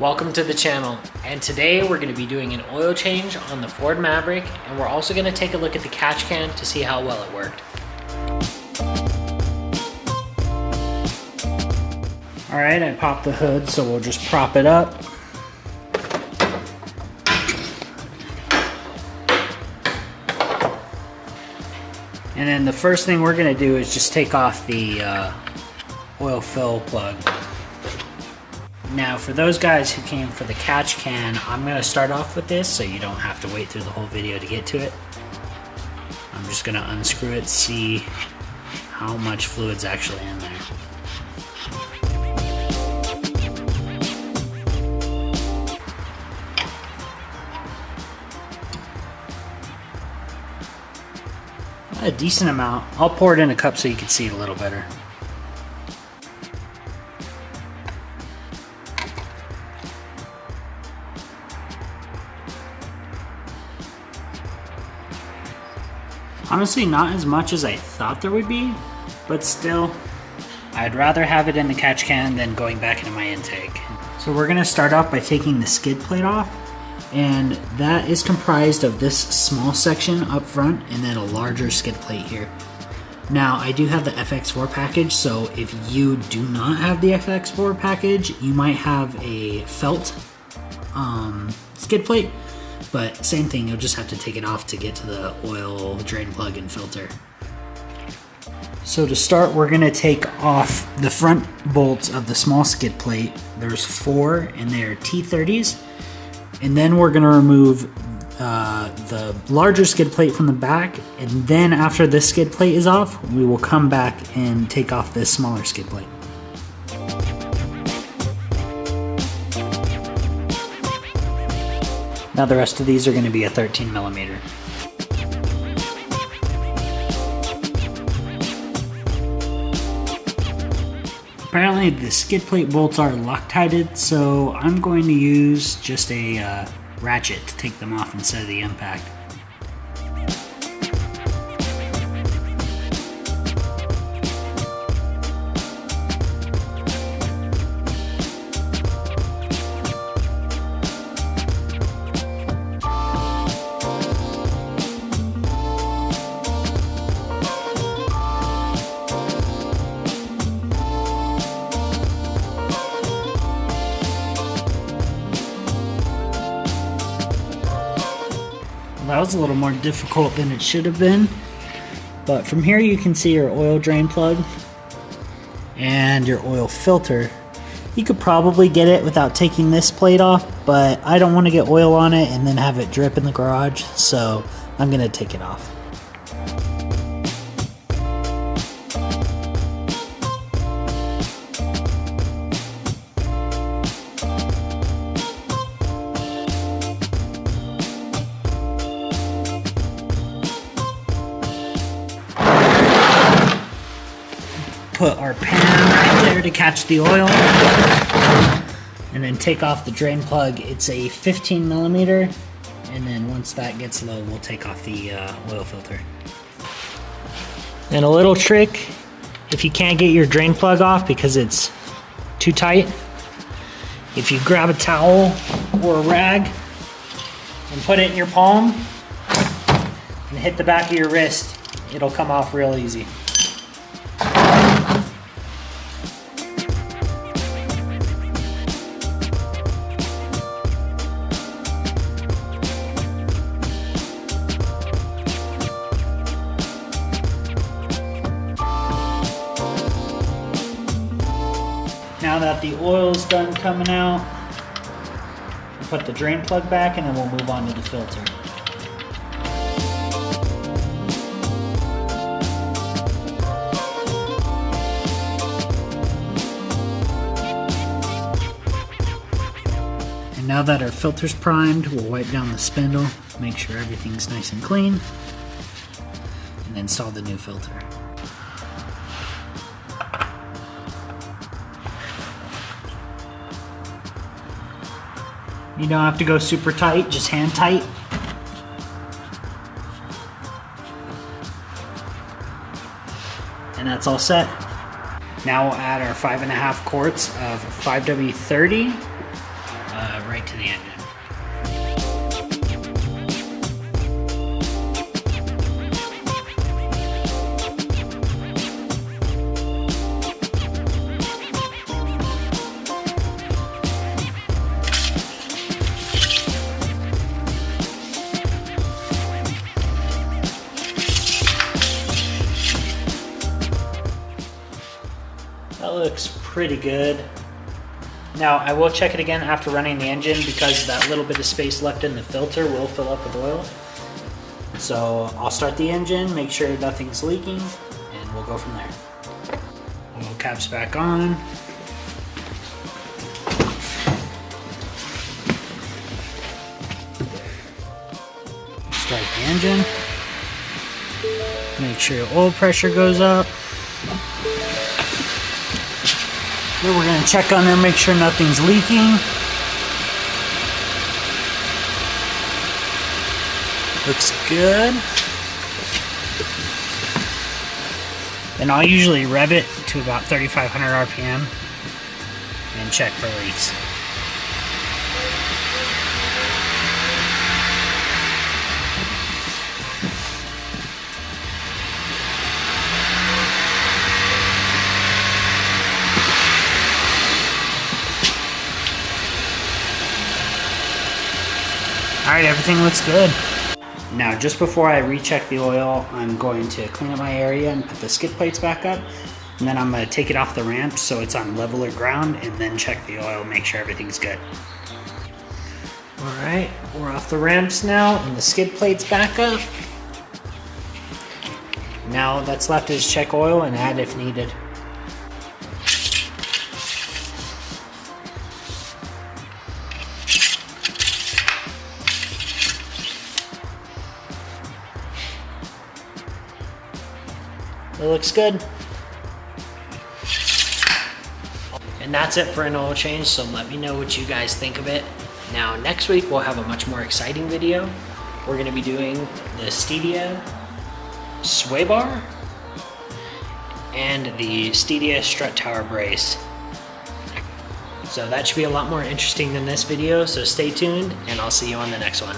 Welcome to the channel, and today we're going to be doing an oil change on the Ford Maverick, and we're also going to take a look at the catch can to see how well it worked. Alright, I popped the hood, so we'll just prop it up. And then the first thing we're going to do is just take off the oil fill plug. Now for those guys who came for the catch can, I'm going to start off with this so you don't have to wait through the whole video to get to it. I'm just going to unscrew it, see how much fluid's actually in there. A decent amount. I'll pour it in a cup so you can see it a little better. Honestly, not as much as I thought there would be, but still, I'd rather have it in the catch can than going back into my intake. So we're gonna start off by taking the skid plate off, and that is comprised of this small section up front and then a larger skid plate here. Now, I do have the FX4 package, so if you do not have the FX4 package, you might have a felt skid plate. But same thing, you'll just have to take it off to get to the oil drain plug and filter. So to start, we're gonna take off the front bolts of the small skid plate. There's 4 and they're T30s. And then we're gonna remove the larger skid plate from the back. And then after this skid plate is off, we will come back and take off this smaller skid plate. Now the rest of these are going to be a 13mm. Apparently the skid plate bolts are Loctited, so I'm going to use just a ratchet to take them off instead of the impact. That was a little more difficult than it should have been, but from here you can see your oil drain plug and your oil filter. You could probably get it without taking this plate off, but I don't want to get oil on it and then have it drip in the garage, so I'm going to take it off. Put our pan right there to catch the oil, and then take off the drain plug. It's a 15mm, and then once that gets low, we'll take off the oil filter. And a little trick, if you can't get your drain plug off because it's too tight, if you grab a towel or a rag and put it in your palm and hit the back of your wrist, it'll come off real easy. Now that the oil's done coming out, we'll put the drain plug back and then we'll move on to the filter. And now that our filter's primed, we'll wipe down the spindle, make sure everything's nice and clean, and install the new filter. You don't have to go super tight, just hand tight. And that's all set. Now we'll add our 5.5 quarts of 5W30 right to the engine. That looks pretty good. Now I will check it again after running the engine because that little bit of space left in the filter will fill up with oil. So I'll start the engine, make sure nothing's leaking, and we'll go from there. Oil cap's back on. Start the engine. Make sure oil pressure goes up. Then we're going to check on there, make sure nothing's leaking. Looks good. Then I'll usually rev it to about 3,500 RPM and check for leaks. Alright, everything looks good. Now, just before I recheck the oil, I'm going to clean up my area and put the skid plates back up. And then I'm going to take it off the ramp so it's on leveler ground and then check the oil, make sure everything's good. Alright, we're off the ramps now and the skid plates back up. Now that's left is check oil and add if needed. It looks good. And that's it for an oil change, so let me know what you guys think of it. Now next week we'll have a much more exciting video. We're going to be doing the Stedia sway bar and the Stedia strut tower brace. So that should be a lot more interesting than this video, so stay tuned and I'll see you on the next one.